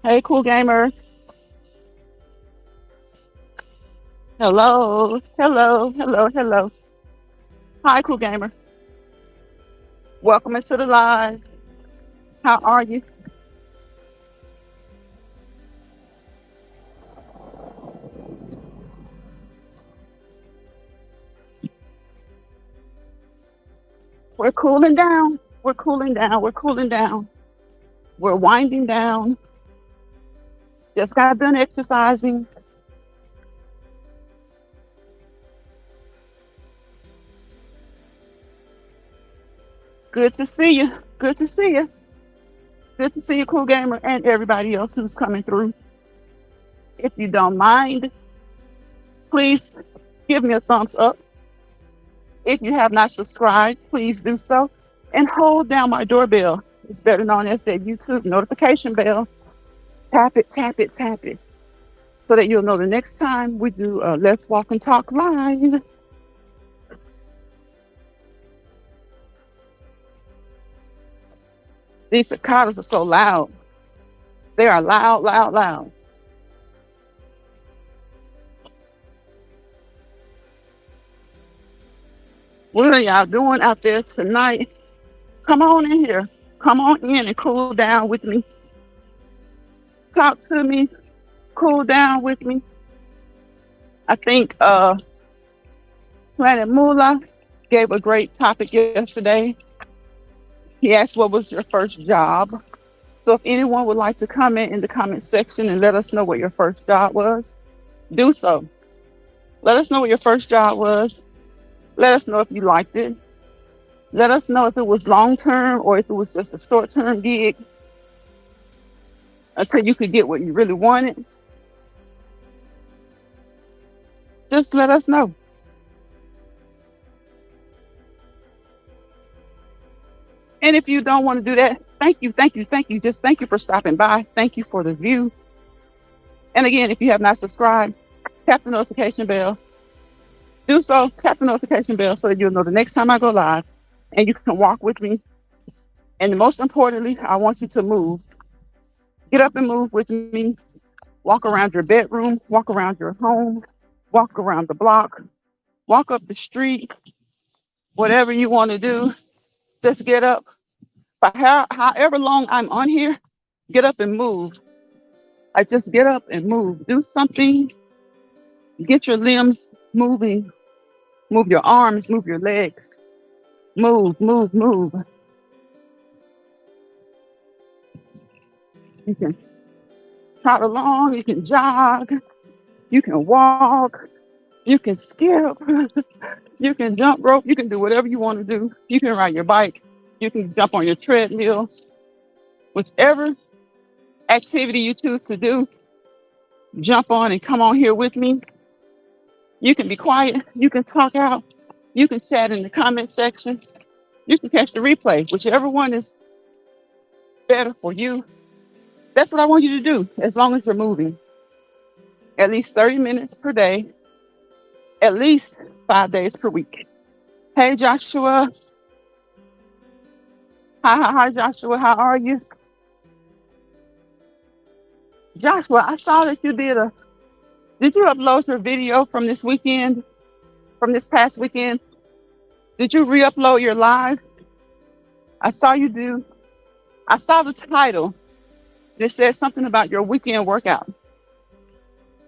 Hey, cool gamer. Hello, hello, hello, hello. Hi, cool gamer. Welcome into the live. How are you? We're cooling down. We're cooling down. We're cooling down. We're winding down. Just got done exercising. Good to see you. Good to see you. Good to see you, cool gamer, and everybody else who's coming through. If you don't mind, please give me a thumbs up. If you have not subscribed, please do so. And hold down my doorbell. It's better known as that YouTube notification bell. Tap it, tap it, tap it, so that you'll know the next time we do Let's Walk and Talk Live. These cicadas are so loud. They are loud, loud, loud. What are y'all doing out there tonight? Come on in here. Come on in and cool down with me. Talk to me. Cool down with me. I think Planet Moolah gave a great topic yesterday. He asked, what was your first job? So if anyone would like to comment in the comment section and let us know what your first job was, do so. Let us know what your first job was. Let us know if you liked it. Let us know if it was long term or if it was just a short term gig until you could get what you really wanted. Just let us know. And if you don't want to do that, thank you, thank you, thank you. Just thank you for stopping by. Thank you for the view. And again, if you have not subscribed, tap the notification bell. Do so, tap the notification bell so that you'll know the next time I go live and you can walk with me. And most importantly, I want you to move. Get up and move with me. Walk around your bedroom, walk around your home, walk around the block, walk up the street, whatever you want to do. Just get up. For however long I'm on here, get up and move. I just get up and move. Do something. Get your limbs moving. Move your arms, move your legs. Move, move, move. You can trot along, you can jog, you can walk, you can skip, you can jump rope, you can do whatever you want to do. You can ride your bike, you can jump on your treadmill. Whichever activity you choose to do, jump on and come on here with me. You can be quiet, you can talk out, you can chat in the comment section, you can catch the replay, whichever one is better for you. That's what I want you to do, as long as you're moving. At least 30 minutes per day, at least 5 days per week. Hey, Joshua. Hi, Joshua. How are you? Joshua, I saw that you did you upload your video from this weekend, from this past weekend? Did you re-upload your live? I saw you do. I saw the title. It said something about your weekend workout.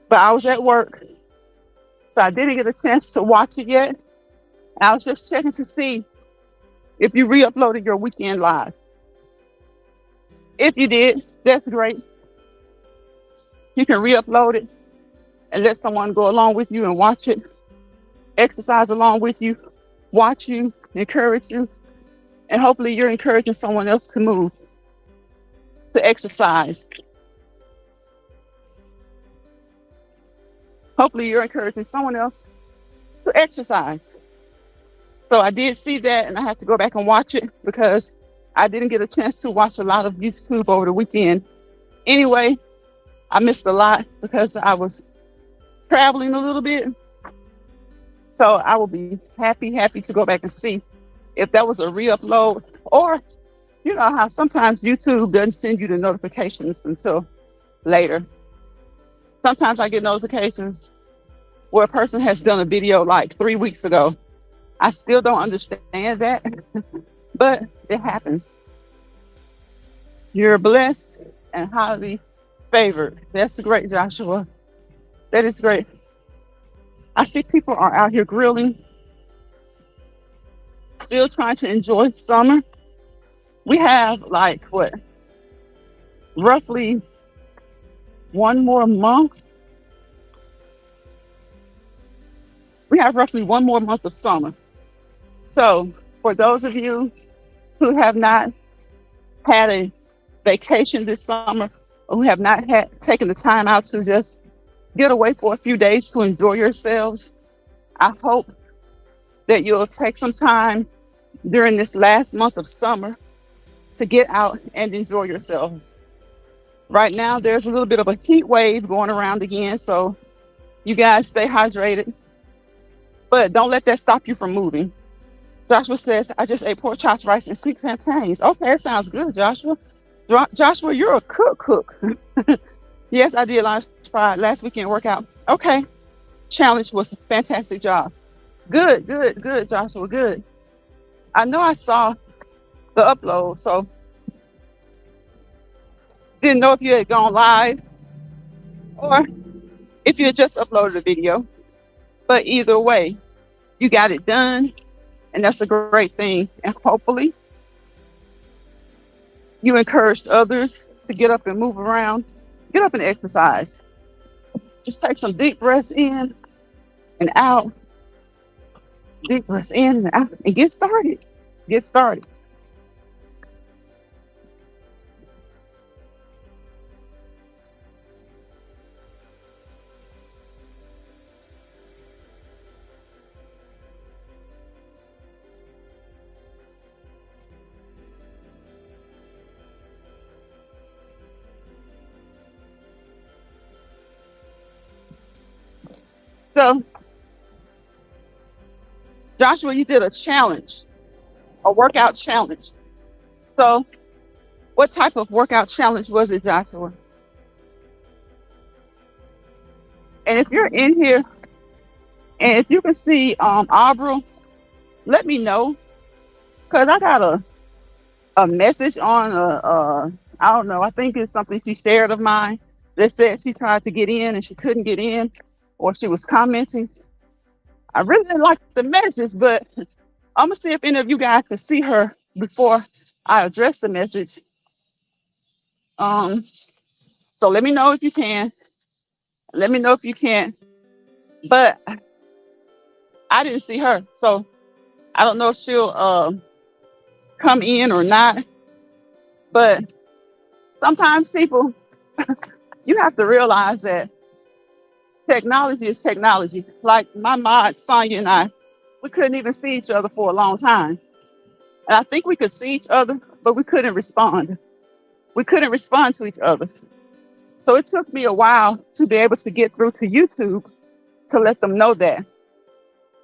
But I was at work, so I didn't get a chance to watch it yet. I was just checking to see if you re-uploaded your weekend live. If you did, that's great. You can re-upload it and let someone go along with you and watch it, exercise along with you, watch you, encourage you, and hopefully you're encouraging someone else to move, to exercise. Hopefully you're encouraging someone else to exercise. So I did see that, and I have to go back and watch it because I didn't get a chance to watch a lot of YouTube over the weekend. Anyway, I missed a lot because I was traveling a little bit. So I will be happy to go back and see if that was a re-upload, or you know how sometimes YouTube doesn't send you the notifications until later. Sometimes I get notifications where a person has done a video like 3 weeks ago. I still don't understand that, but it happens. You're blessed and highly favored. That's great, Joshua. That is great. I see people are out here grilling, still trying to enjoy summer. We have like what, roughly one more month. We have roughly one more month of summer. So for those of you who have not had a vacation this summer, or who have not had taken the time out to just get away for a few days to enjoy yourselves, I hope that you'll take some time during this last month of summer to get out and enjoy yourselves. Right now, there's a little bit of a heat wave going around again, so you guys stay hydrated, but don't let that stop you from moving. Joshua says, I just ate pork chops, rice, and sweet plantains. Okay, that sounds good, Joshua. Joshua, you're a cook. Yes, I did last weekend workout. Okay, challenge was a fantastic job. Good, Joshua, good. I know I saw the upload, so didn't know if you had gone live or if you had just uploaded a video. But either way, you got it done, and that's a great thing. And hopefully, you encouraged others to get up and move around, get up and exercise. Just take some deep breaths in and out, deep breaths in and out, and get started. Get started. So, Joshua, you did a workout challenge. So, what type of workout challenge was it, Joshua? And if you're in here and if you can see Aubrey, let me know, because I got a message on I don't know, I think it's something she shared of mine that said she tried to get in and she couldn't get in, or she was commenting. I really didn't like the message, but I'm gonna see if any of you guys can see her before I address the message. Um, so let me know if you can. Let me know if you can. But I didn't see her, so I don't know if she'll come in or not. But sometimes people, you have to realize that technology is technology. Like my mod, Sonya, and I, we couldn't even see each other for a long time. And I think we could see each other, but we couldn't respond. We couldn't respond to each other. So it took me a while to be able to get through to YouTube to let them know that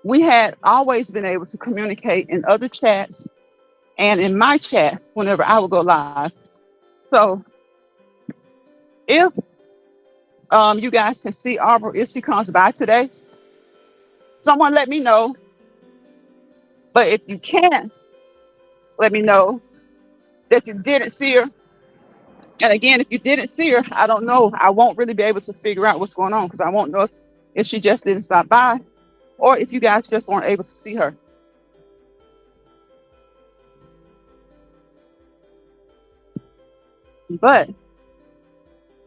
we had always been able to communicate in other chats and in my chat whenever I would go live. So if you guys can see Aubrey, if she comes by today, someone let me know. But if you can't, let me know that you didn't see her. And again, if you didn't see her, I don't know. I won't really be able to figure out what's going on, because I won't know if she just didn't stop by or if you guys just weren't able to see her. But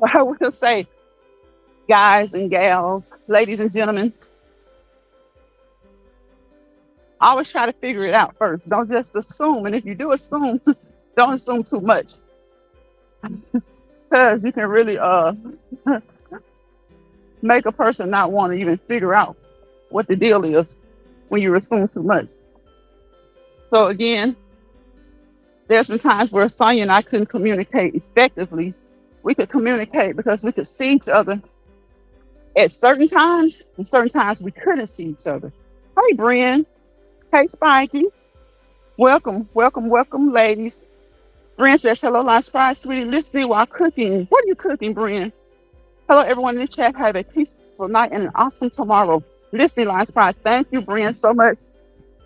I will say, guys and gals, ladies and gentlemen, always try to figure it out first. Don't just assume. And if you do assume, don't assume too much, because you can really make a person not want to even figure out what the deal is when you assume too much. So again, there's been times where Sonya and I couldn't communicate effectively. We could communicate because we could see each other at certain times, and certain times we couldn't see each other. Hey, Brian. Hey, Spiky. Welcome, ladies. Brian says, hello, Lunch Fry, sweetie, listening while cooking. What are you cooking, Brian? Hello, everyone in the chat. Have a peaceful night and an awesome tomorrow. Listening Lines Pride. Thank you, Brian, so much.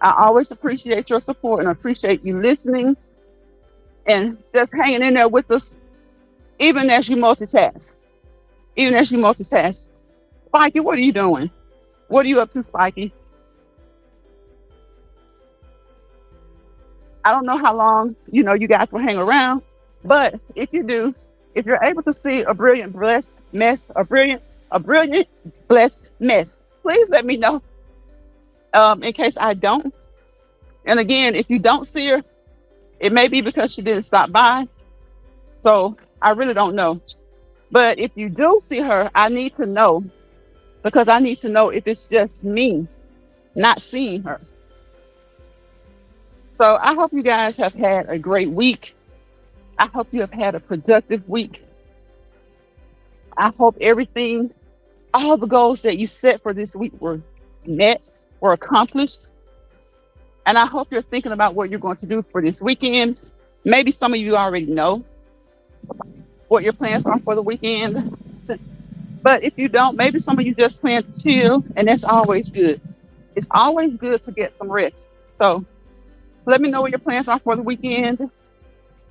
I always appreciate your support and appreciate you listening and just hanging in there with us, even as you multitask. Even as you multitask. Spikey, what are you doing? What are you up to, Spikey? I don't know how long you guys will hang around, but if you do, if you're able to see a brilliant blessed mess, a brilliant blessed mess, please let me know. In case I don't. And again, if you don't see her, it may be because she didn't stop by. So I really don't know. But if you do see her, I need to know because I need to know if it's just me not seeing her. So I hope you guys have had a great week. I hope you have had a productive week. I hope everything, all the goals that you set for this week were met or accomplished. And I hope you're thinking about what you're going to do for this weekend. Maybe some of you already know what your plans are for the weekend. But if you don't, maybe some of you just plan to chill, and that's always good. It's always good to get some rest. So let me know what your plans are for the weekend.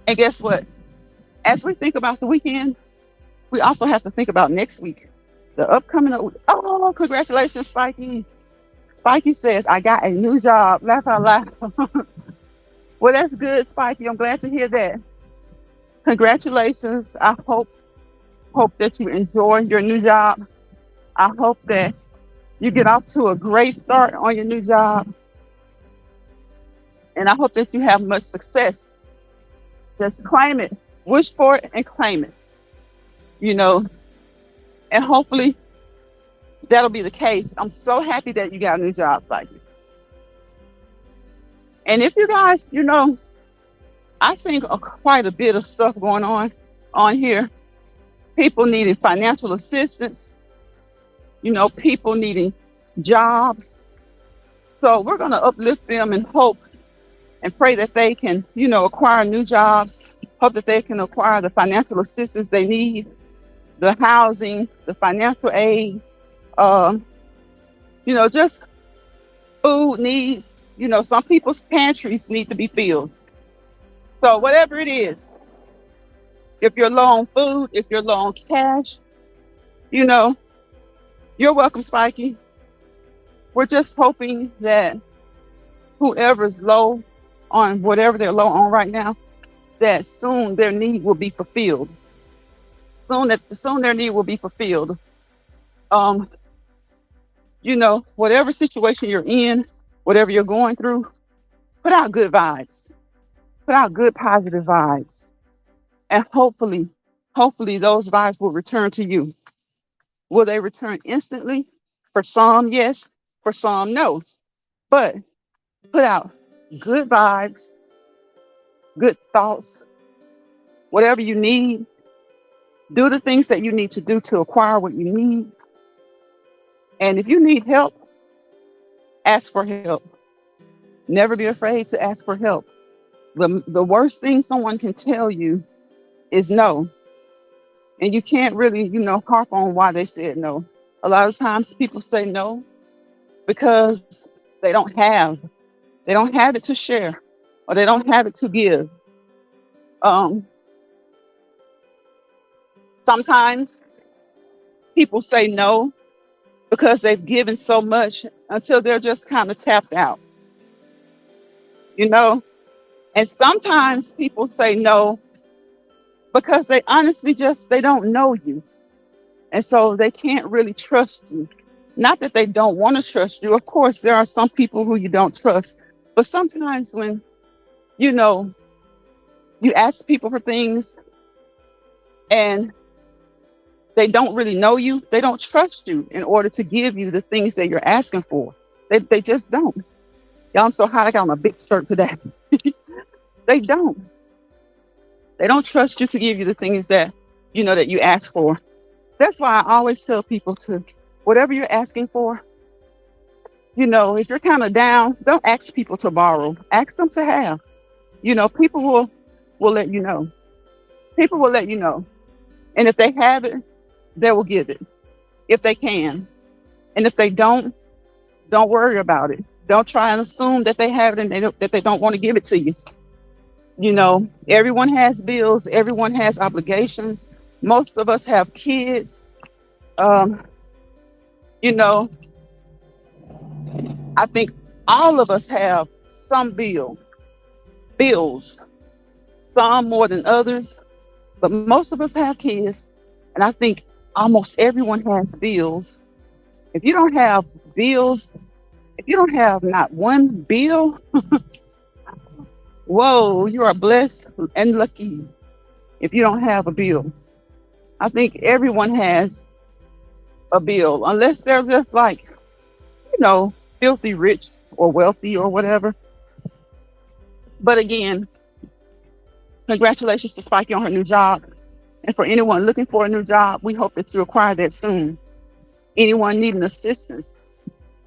And guess what? As we think about the weekend, we also have to think about next week. The upcoming, oh, congratulations, Spikey. Spikey says, I got a new job. Laugh out loud. Well, that's good, Spikey. I'm glad to hear that. Congratulations. I hope that you enjoy your new job. I hope that you get off to a great start on your new job. And I hope that you have much success. Just claim it, wish for it, and claim it. And hopefully that'll be the case. I'm so happy that you got a new job, Spikey. And if you guys, I think quite a bit of stuff going on here. People needing financial assistance, people needing jobs. So we're going to uplift them and hope and pray that they can, acquire new jobs, hope that they can acquire the financial assistance they need, the housing, the financial aid, just food needs. Some people's pantries need to be filled. So whatever it is, if you're low on food, if you're low on cash, you're welcome, Spikey. We're just hoping that whoever's low on whatever they're low on right now, that soon their need will be fulfilled. Soon their need will be fulfilled. Whatever situation you're in, whatever you're going through, put out good vibes. Put out good positive vibes. And hopefully those vibes will return to you. Will they return instantly? For some, yes. For some, no. But put out good vibes, good thoughts, whatever you need. Do the things that you need to do to acquire what you need. And if you need help, ask for help. Never be afraid to ask for help. The worst thing someone can tell you is no. And you can't really, harp on why they said no. A lot of times people say no because they don't have it to share, or they don't have it to give. Sometimes people say no because they've given so much until they're just kind of tapped out, And sometimes people say no because they honestly they don't know you. And so they can't really trust you. Not that they don't want to trust you. Of course, there are some people who you don't trust. But sometimes when, you ask people for things and they don't really know you, they don't trust you in order to give you the things that you're asking for. They just don't. Y'all, I'm so hot, I got on a big shirt today. They don't. They don't trust you to give you the things that, that you ask for. That's why I always tell people to, whatever you're asking for, if you're kind of down, don't ask people to borrow. Ask them to have. People will let you know. People will let you know. And if they have it, they will give it if they can. And if they don't worry about it. Don't try and assume that they have it and that they don't want to give it to you. You know, everyone has bills, everyone has obligations. Most of us have kids. Um, you know, I think all of us have some bills, some more than others, but most of us have kids. And I think almost everyone has bills. If you don't have bills, if you don't have not one bill, whoa, you are blessed and lucky if you don't have a bill. I think everyone has a bill, unless they're just like, filthy rich or wealthy or whatever. But again, congratulations to Spikey on her new job. And for anyone looking for a new job, we hope that you acquire that soon. Anyone needing assistance,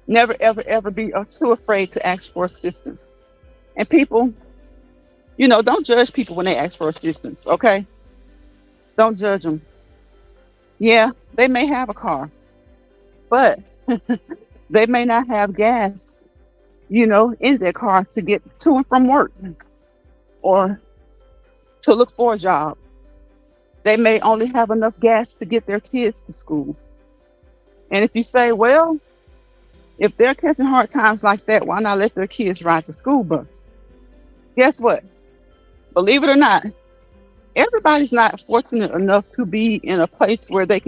never, ever, ever be too afraid to ask for assistance. And people, don't judge people when they ask for assistance, okay? Don't judge them. Yeah, they may have a car, but they may not have gas, in their car to get to and from work or to look for a job. They may only have enough gas to get their kids to school. And if you say, well, if they're catching hard times like that, why not let their kids ride the school bus? Guess what? Believe it or not, everybody's not fortunate enough to be in a place where their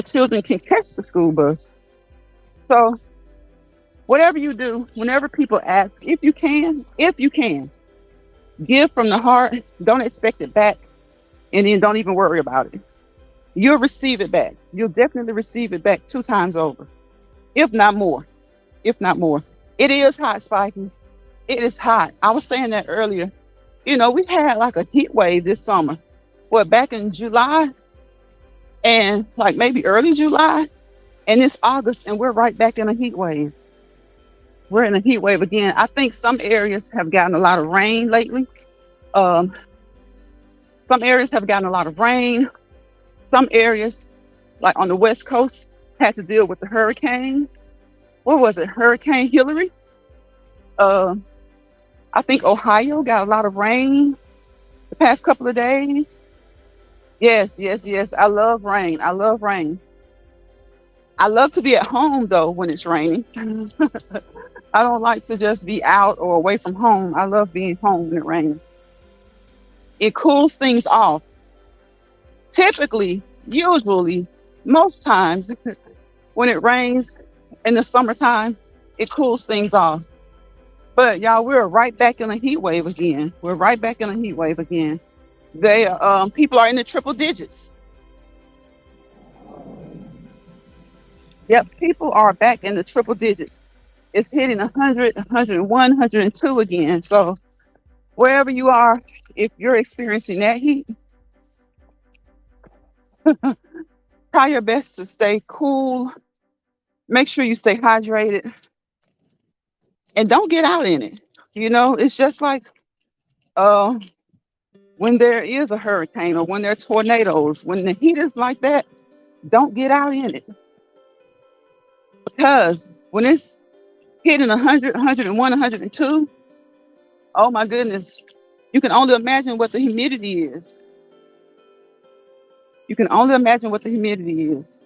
children can catch the school bus. So whatever you do, whenever people ask, if you can, give from the heart, don't expect it back, and then don't even worry about it. You'll receive it back. You'll definitely receive it back 2 times over, if not more. If not more. It is hot, Spiky. It is hot. I was saying that earlier. We had like a heat wave this summer. Back in July and like maybe early July, and it's August, and we're right back in a heat wave. We're in a heat wave again. I think some areas have gotten a lot of rain lately. Some areas have gotten a lot of rain. Some areas, like on the West Coast, had to deal with the hurricane. What was it? Hurricane Hillary. I think Ohio got a lot of rain the past couple of days. Yes. I love rain. I love rain. I love to be at home though when it's raining. I don't like to just be out or away from home. I love being home when it rains. It cools things off. Typically, usually, most times, when it rains in the summertime, it cools things off. But y'all, we're right back in a heat wave again. People are in the triple digits. Yep, people are back in the triple digits. It's hitting 100, 101, 102 again. So wherever you are, if you're experiencing that heat, try your best to stay cool. Make sure you stay hydrated and don't get out in it. It's just like when there is a hurricane or when there are tornadoes, when the heat is like that, don't get out in it. Because when it's hitting 100, 101, 102, oh my goodness, you can only imagine what the humidity is. You can only imagine what the humidity is.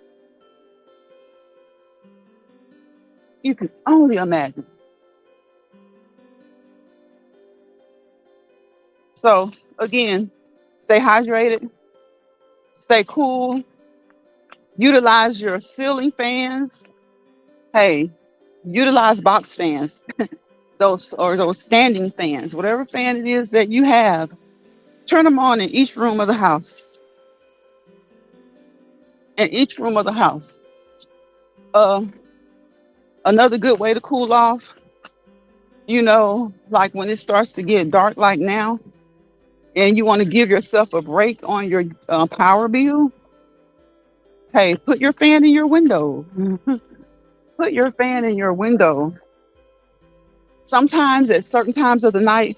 You can only imagine. So again, stay hydrated, stay cool, utilize your ceiling fans. Hey, utilize box fans, those standing fans, whatever fan it is that you have, turn them on in each room of the house. Another good way to cool off, like when it starts to get dark like now, and you want to give yourself a break on your power bill, hey, put your fan in your window. Put your fan in your window. Sometimes at certain times of the night,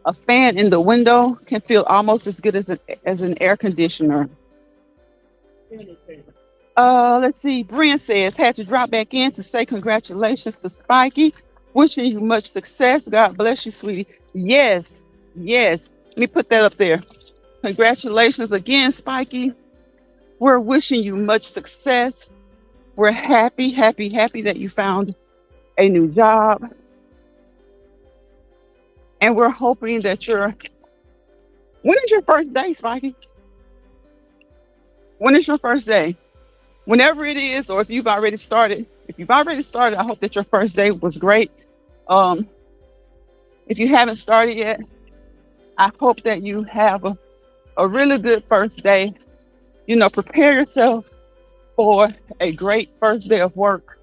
a fan in the window can feel almost as good as an air conditioner. Let's see. Brent says, had to drop back in to say congratulations to Spiky. Wishing you much success. God bless you, sweetie. Yes, yes. Let me put that up there. Congratulations again, Spiky. We're wishing you much success. We're happy, happy, happy that you found a new job. And we're hoping that when is your first day, Spiky? When is your first day? Whenever it is, or if you've already started. If you've already started, I hope that your first day was great. Um, if you haven't started yet, I hope that you have a really good first day. Prepare yourself for a great first day of work.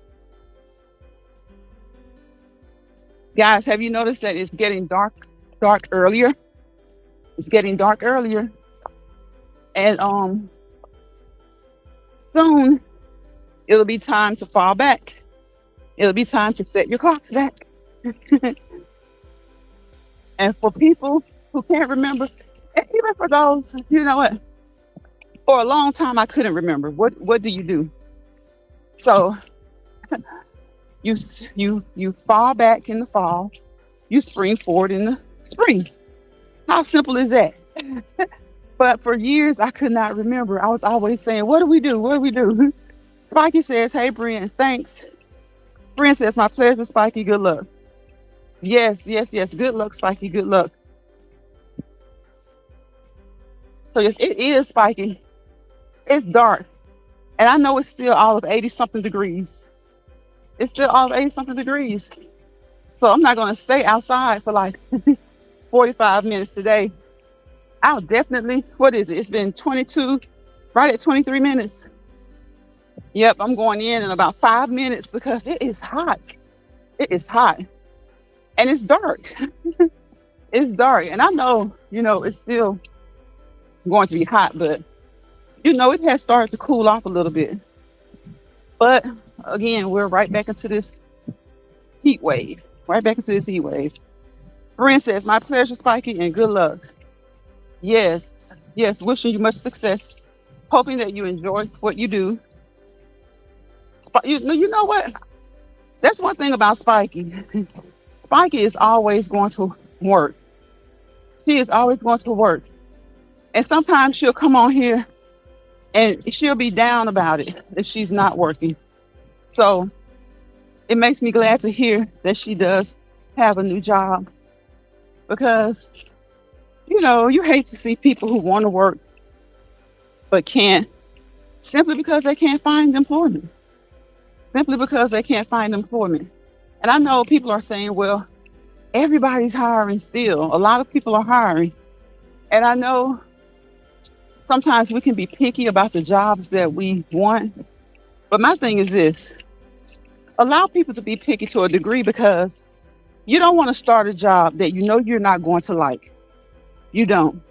Guys, have you noticed that it's getting dark earlier? It's getting dark earlier. And soon it'll be time to fall back. It'll be time to set your clocks back. And for people who can't remember, and even for those, you know what? For a long time I couldn't remember. What do you do? So you fall back in the fall, you spring forward in the spring. How simple is that? But for years I could not remember. I was always saying, what do we do? What do we do? Spiky says, hey Brian, thanks. Brian says, my pleasure, Spiky, good luck. Yes, yes, yes. Good luck, Spiky. Good luck. So yes, it is Spiky. It's dark. And I know it's still all of 80 something degrees. It's still all of 80 something degrees. So I'm not going to stay outside for like 45 minutes today. I'll definitely, what is it? It's been 22, right at 23 minutes. Yep, I'm going in about 5 minutes because it is hot. It is hot. And it's dark. It's dark. And I know, it's still going to be hot, but, it has started to cool off a little bit. But again, we're right back into this heat wave. Right back into this heat wave. Brent says, my pleasure, Spiky, and good luck. Yes, yes, wishing you much success. Hoping that you enjoy what you do. You know what? That's one thing about Spiky. Spiky is always going to work. She is always going to work. And sometimes she'll come on here and she'll be down about it if she's not working. So it makes me glad to hear that she does have a new job because, you hate to see people who want to work but can't simply because they can't find employment. Simply because they can't find employment. And I know people are saying, well, everybody's hiring still. A lot of people are hiring. And I know sometimes we can be picky about the jobs that we want. But my thing is this, allow people to be picky to a degree because you don't want to start a job that you're not going to like. You don't.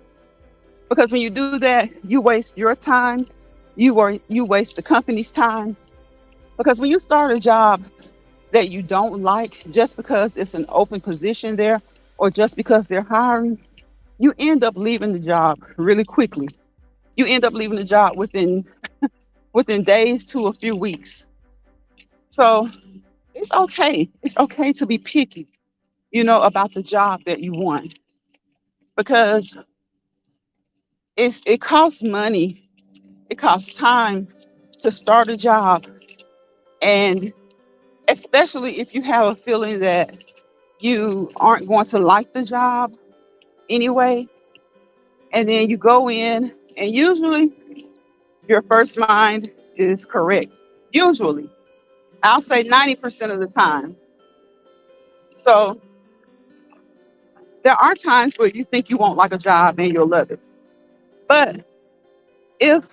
Because when you do that, you waste your time. You waste the company's time. Because when you start a job that you don't like, just because it's an open position there, or just because they're hiring, you end up leaving the job really quickly. You end up leaving the job within days to a few weeks. So it's okay. It's okay to be picky, about the job that you want. Because it costs money, it costs time to start a job. And especially if you have a feeling that you aren't going to like the job anyway, and then you go in, and usually your first mind is correct. Usually, I'll say 90% of the time. So there are times where you think you won't like a job and you'll love it. But if,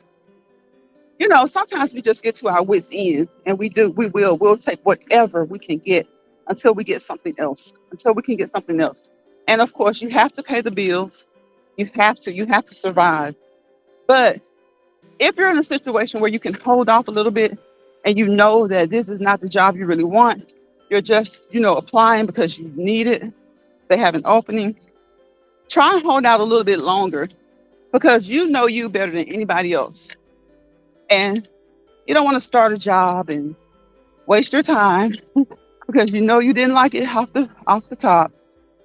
sometimes we just get to our wits' end and we'll take whatever we can get until we get something else, until we can get something else. And of course, you have to pay the bills. You have to survive. But if you're in a situation where you can hold off a little bit and you know that this is not the job you really want, you're just, applying because you need it, they have an opening, try and hold out a little bit longer because you know you better than anybody else. And you don't want to start a job and waste your time because you know you didn't like it off the top.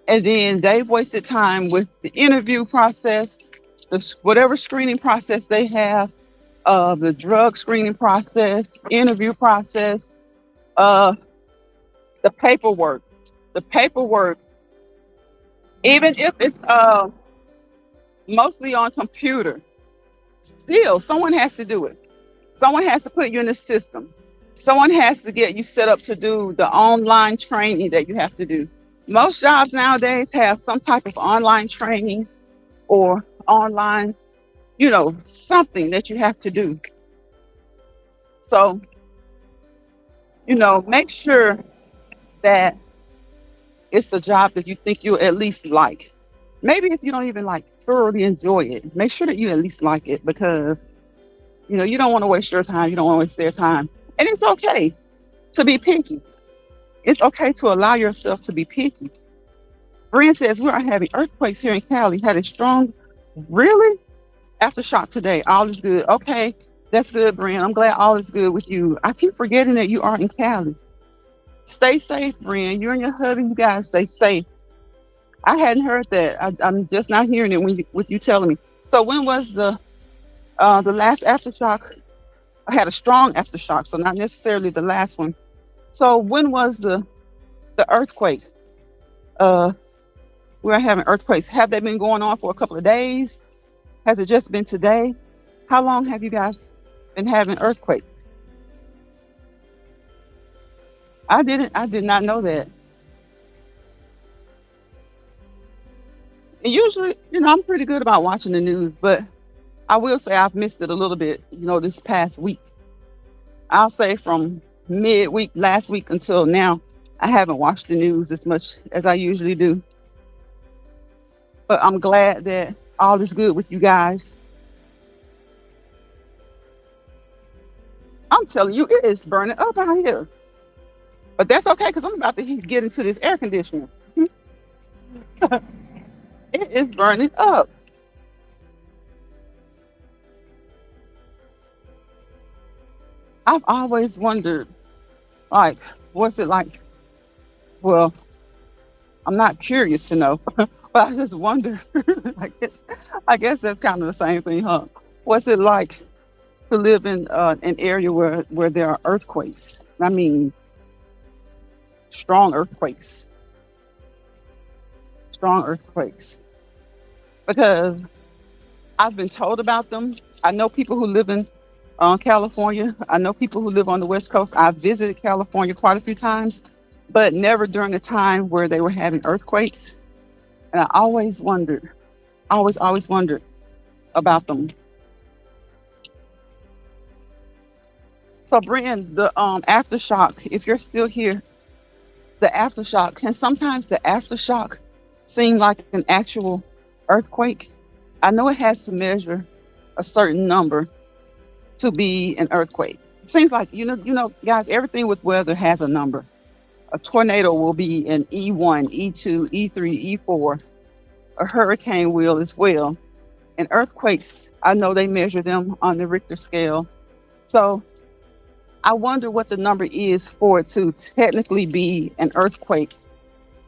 And then they've wasted time with the interview process, whatever screening process they have, the drug screening process, interview process, uh, the paperwork. The paperwork, even if it's mostly on computer, still someone has to do it. Someone has to put you in the system. Someone has to get you set up to do the online training that you have to do. Most jobs nowadays have some type of online training or online, something that you have to do. So, make sure that it's a job that you think you'll at least like. Maybe if you don't even like thoroughly enjoy it, make sure that you at least like it because, you don't want to waste your time. You don't want to waste their time. And it's okay to be picky. It's okay to allow yourself to be picky. Brian says we are having earthquakes here in Cali. Had a strong, really? Aftershock today. All is good. Okay, that's good, Brian. I'm glad all is good with you. I keep forgetting that you are in Cali. Stay safe, Brian. You and your hubby, you guys stay safe. I hadn't heard that. I'm just not hearing it with you telling me. So when was the last aftershock? I had a strong aftershock, so not necessarily the last one. So when was the earthquake? Uh, we're having earthquakes. Have they been going on for a couple of days? Has it just been today? How long have you guys been having earthquakes? I did not know that. And usually, I'm pretty good about watching the news, but I will say I've missed it a little bit, this past week. I'll say from midweek last week until now, I haven't watched the news as much as I usually do. But I'm glad that all is good with you guys. I'm telling you, it is burning up out here. But that's okay because I'm about to get into this air conditioner. It is burning up. I've always wondered, like, what's it like? Well, I'm not curious to know, but I just wonder. I guess, I guess that's kind of the same thing, huh? What's it like to live in an area where there are earthquakes? I mean, strong earthquakes, strong earthquakes. Because I've been told about them. I know people who live in California. I know people who live on the West Coast. I've visited California quite a few times, but never during the time where they were having earthquakes. And I always wondered, always wondered about them. So, Brian, the aftershock, if you're still here, the aftershock, can sometimes the aftershock seem like an actual earthquake? I know it has to measure a certain number to be an earthquake. It seems like guys, everything with weather has a number. A tornado will be an E1, E2, E3, E4. A hurricane will as well. And earthquakes, I know they measure them on the Richter scale. So I wonder what the number is for it to technically be an earthquake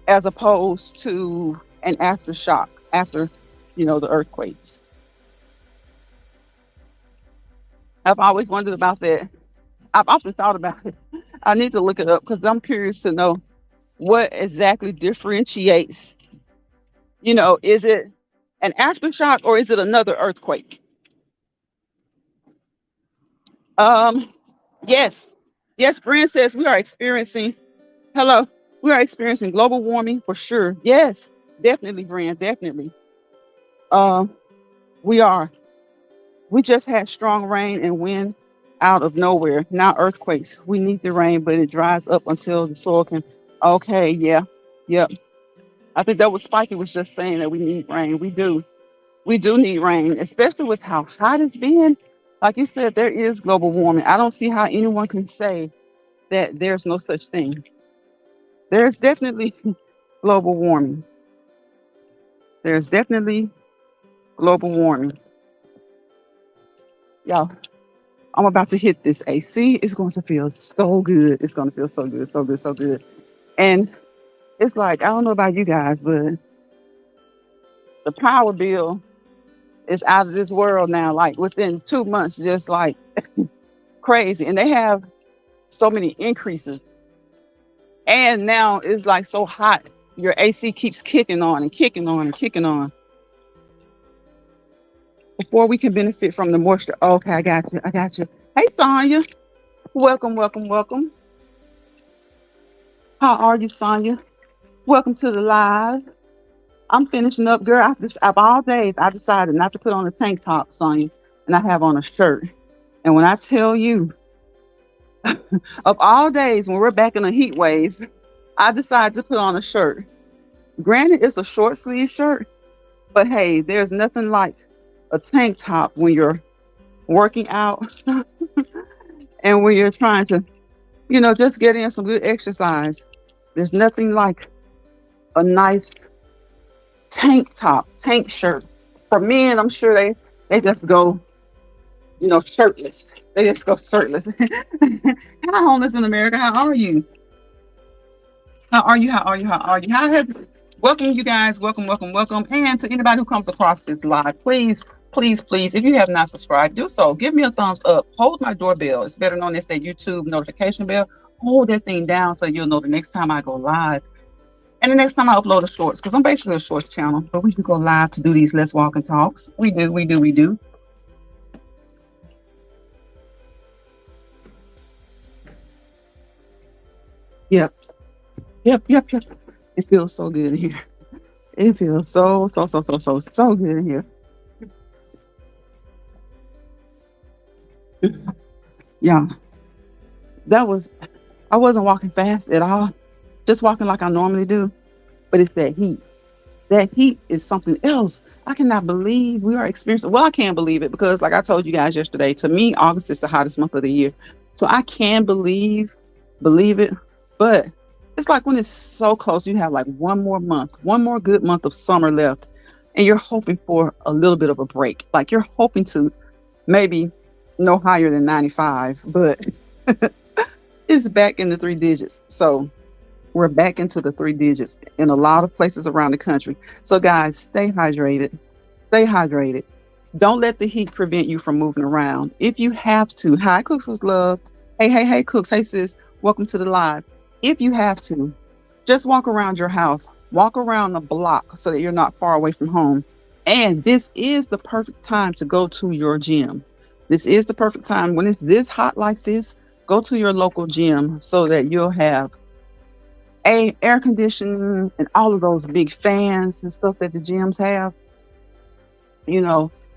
as opposed to an aftershock after, the earthquakes. I've always wondered about that. I've often thought about it. I need to look it up because I'm curious to know what exactly differentiates, is it an aftershock or is it another earthquake? Um, yes. Yes, Brian says we are experiencing, hello, we are experiencing global warming for sure. Yes, definitely, Brian, definitely. Um, we are. We just had strong rain and wind out of nowhere. Now earthquakes. We need the rain, but it dries up until the soil can. Okay, yeah, yep. I think that was Spiky was just saying that we need rain. We do. We do need rain, especially with how hot it's been. Like you said, there is global warming. I don't see how anyone can say that there's no such thing. There's definitely global warming. There's definitely global warming. Yeah. I'm about to hit this AC. It's going to feel so good. It's going to feel so good, so good, so good. And it's like, I don't know about you guys, but the power bill is out of this world now, like within 2 months, just like crazy. And they have so many increases. And now it's like so hot. Your AC keeps kicking on and kicking on and kicking on before we can benefit from the moisture. Okay, I got you. I got you. Hey, Sonya. Welcome, welcome, welcome. How are you, Sonya? Welcome to the live. I'm finishing up, girl. Of all days, I decided not to put on a tank top, Sonya, and I have on a shirt. And when I tell you, of all days, when we're back in a heat wave, I decided to put on a shirt. Granted, it's a short sleeve shirt, but hey, there's nothing like a tank top when you're working out and when you're trying to, just get in some good exercise. There's nothing like a nice tank top, tank shirt. For men, I'm sure they just go, shirtless. They just go shirtless. Hi, homeless in America. How are you? How are you? How are you? How are you? Welcome, you guys. Welcome, welcome, welcome. And to anybody who comes across this live, please, please, please, if you have not subscribed, do so. Give me a thumbs up. Hold my doorbell. It's better known as that YouTube notification bell. Hold that thing down so you'll know the next time I go live. And the next time I upload a shorts, because I'm basically a shorts channel, but we do go live to do these Let's Walk and Talks. We do, we do, we do. Yep. Yep, yep, yep. It feels so good in here. It feels so, so, so, so, so, so good in here. Yeah. I wasn't walking fast at all, just walking like I normally do, but it's that heat. That heat is something else. I cannot believe we are experiencing. Well, I can't believe it because, like I told you guys yesterday, to me, August is the hottest month of the year. So I can believe it. But it's like when it's so close, you have like one more month, one more good month of summer left, and you're hoping for a little bit of a break. Like you're hoping to maybe no higher than 95, but it's back in the three digits. So we're back into the three digits in a lot of places around the country. So guys, stay hydrated. Stay hydrated. Don't let the heat prevent you from moving around. If you have to, hi Cooks with Love. Hey, hey, hey, Cooks. Hey sis, welcome to the live. If you have to, just walk around your house. Walk around the block so that you're not far away from home. And this is the perfect time to go to your gym. This is the perfect time when it's this hot like this. Go to your local gym so that you'll have air conditioning and all of those big fans and stuff that the gyms have.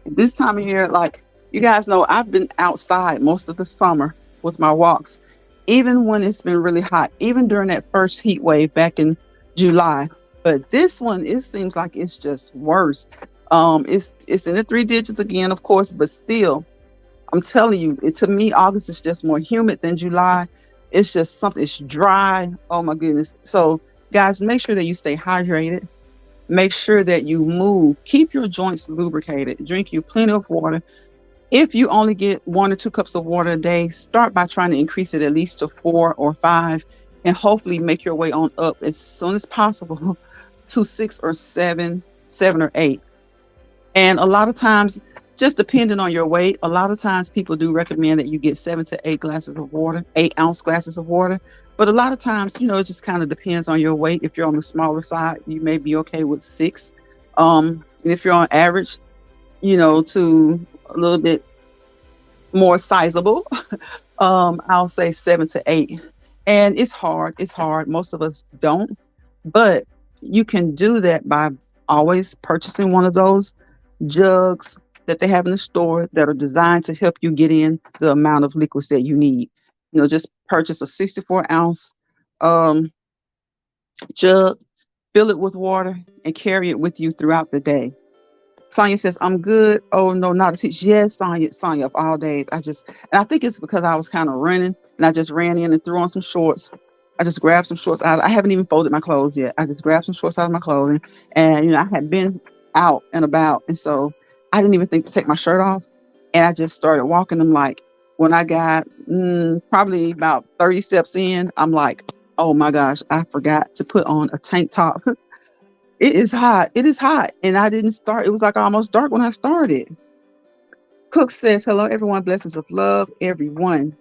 This time of year, like you guys know, I've been outside most of the summer with my walks, even when it's been really hot, even during that first heat wave back in July. But this one, it seems like it's just worse. It's in the three digits again, of course, but still, I'm telling you, to me, August is just more humid than July. It's just something, it's dry. Oh my goodness. So guys, make sure that you stay hydrated. Make sure that you move. Keep your joints lubricated. Drink you plenty of water. If you only get 1 or 2 cups of water a day, start by trying to increase it at least to 4 or 5, and hopefully make your way on up as soon as possible to 6 or 7 or 8. And a lot of times, just depending on your weight, a lot of times people do recommend that you get 7 to 8 glasses of water, 8-ounce glasses of water. But a lot of times, it just kind of depends on your weight. If you're on the smaller side, you may be okay with 6. And if you're on average, to a little bit more sizable, I'll say 7 to 8. And it's hard. It's hard. Most of us don't. But you can do that by always purchasing one of those jugs that they have in the store that are designed to help you get in the amount of liquids that you need. Just purchase a 64-ounce jug, fill it with water, and carry it with you throughout the day. Sonya says, I'm good. Oh, no, not a teach. Yes, Sonya, of all days. And I think it's because I was kind of running, and I just ran in and threw on some shorts. I just grabbed some shorts out. I haven't even folded my clothes yet. I just grabbed some shorts out of my clothing, and, I had been out and about, and so I didn't even think to take my shirt off, and I just started walking. I'm like, When I got probably about 30 steps in, I'm like, oh my gosh, I forgot to put on a tank top. It is hot. It is hot. And I didn't start. It was like almost dark when I started. Cook says, hello, everyone. Blessings of love, everyone.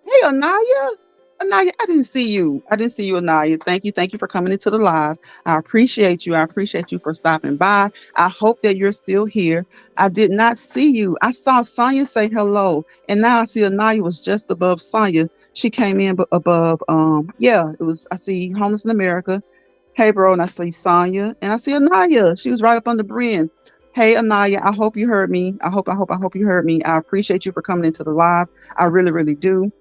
Hey, Anaya. Anaya, I didn't see you. I didn't see you, Anaya. Thank you. Thank you for coming into the live. I appreciate you. I appreciate you for stopping by. I hope that you're still here. I did not see you. I saw Sonya say hello, and now I see Anaya was just above Sonya. She came in above. Yeah, it was. I see Homeless in America. Hey, bro, and I see Sonya, and I see Anaya. She was right up on the brim. Hey, Anaya, I hope you heard me. I hope you heard me. I appreciate you for coming into the live. I really, really do.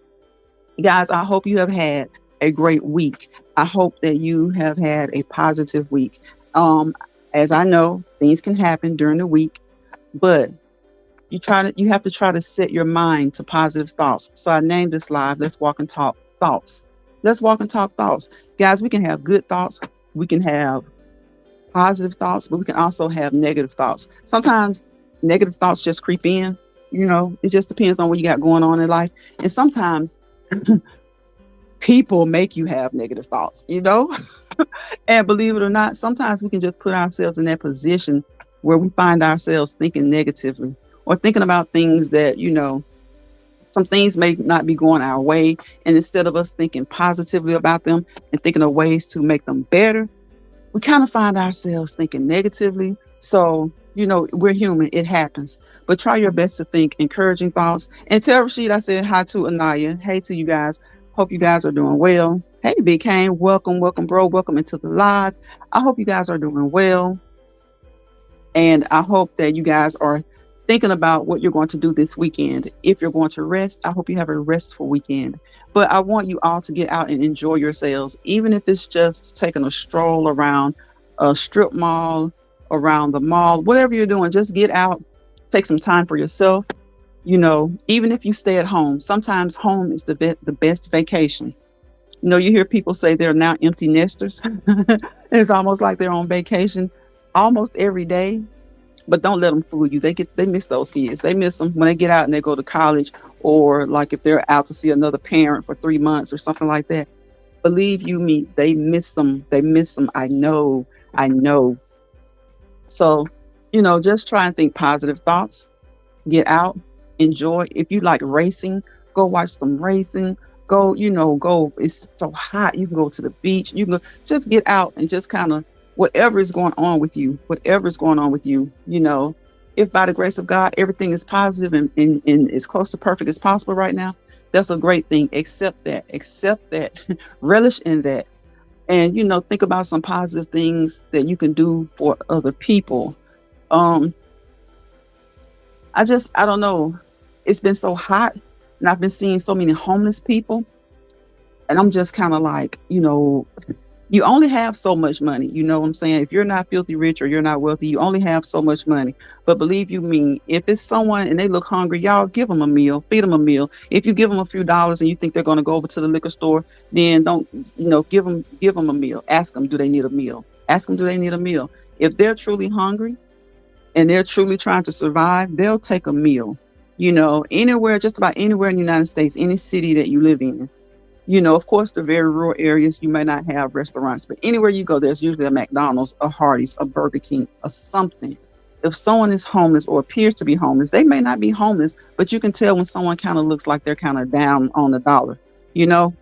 Guys, I hope you have had a great week. I hope that you have had a positive week. Um, as I know, things can happen during the week, but you have to try to set your mind to positive thoughts. So I named this live Let's Walk and Talk Thoughts. Let's walk and talk thoughts. Guys, we can have good thoughts, we can have positive thoughts, but we can also have negative thoughts. Sometimes negative thoughts just creep in. It just depends on what you got going on in life. And sometimes people make you have negative thoughts. And believe it or not, sometimes we can just put ourselves in that position where we find ourselves thinking negatively or thinking about things that, some things may not be going our way. And instead of us thinking positively about them and thinking of ways to make them better, we kind of find ourselves thinking negatively. So, we're human, it happens. But try your best to think encouraging thoughts. And tell Rashid I said hi to Anaya. Hey to you guys. Hope you guys are doing well. Hey, Big Kane, welcome, welcome, bro. Welcome into the live. I hope you guys are doing well. And I hope that you guys are thinking about what you're going to do this weekend. If you're going to rest, I hope you have a restful weekend. But I want you all to get out and enjoy yourselves, even if it's just taking a stroll around a strip mall, around the mall, whatever you're doing, just get out, take some time for yourself. Even if you stay at home, sometimes home is the best vacation. You hear people say they're now empty nesters. It's almost like they're on vacation almost every day. But don't let them fool you. They miss those kids. They miss them when they get out and they go to college, or like if they're out to see another parent for 3 months or something like that. Believe you me, they miss them. They miss them. I know. I know. So, just try and think positive thoughts. Get out, enjoy. If you like racing, go watch some racing. Go. It's so hot. You can go to the beach. You can just get out and just kind of whatever is going on with you, if by the grace of God, everything is positive and as close to perfect as possible right now, that's a great thing. Accept that, relish in that. And, think about some positive things that you can do for other people. Um, I don't know. It's been so hot and I've been seeing so many homeless people. And I'm just kind of like, you only have so much money. You know what I'm saying? If you're not filthy rich or you're not wealthy, you only have so much money. But believe you me, if it's someone and they look hungry, y'all give them a meal, feed them a meal. If you give them a few dollars and you think they're going to go over to the liquor store, then don't, give them a meal. Ask them, do they need a meal? Ask them, do they need a meal? If they're truly hungry and they're truly trying to survive, they'll take a meal. Anywhere, just about anywhere in the United States, any city that you live in. Of course, the very rural areas, you may not have restaurants, but anywhere you go, there's usually a McDonald's, a Hardee's, a Burger King, or something. If someone is homeless or appears to be homeless, they may not be homeless, but you can tell when someone kind of looks like they're kind of down on the dollar. You know,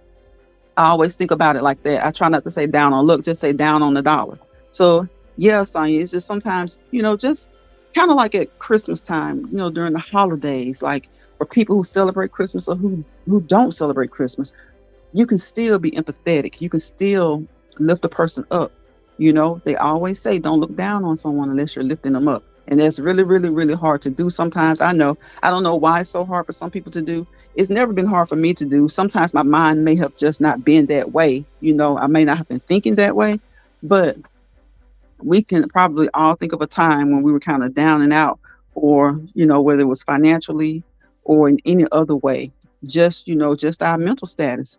I always think about it like that. I try not to say down on look, just say down on the dollar. So yeah, Sonya, it's just sometimes, just kind of like at Christmas time, during the holidays, like for people who celebrate Christmas or who don't celebrate Christmas, you can still be empathetic. You can still lift a person up. They always say don't look down on someone unless you're lifting them up. And that's really, really, really hard to do sometimes. I know. I don't know why it's so hard for some people to do. It's never been hard for me to do. Sometimes my mind may have just not been that way. I may not have been thinking that way, but we can probably all think of a time when we were kind of down and out, or, whether it was financially or in any other way, just our mental status.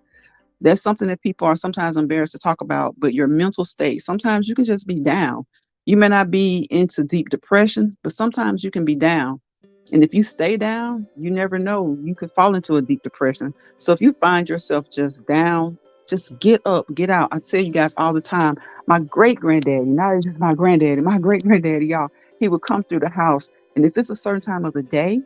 That's something that people are sometimes embarrassed to talk about, but your mental state, sometimes you can just be down. You may not be into deep depression, but sometimes you can be down. And if you stay down, you never know. You could fall into a deep depression. So if you find yourself just down, just get up, get out. I tell you guys all the time, my great granddaddy, not just my granddaddy, my great granddaddy, y'all, he would come through the house. And if it's a certain time of the day,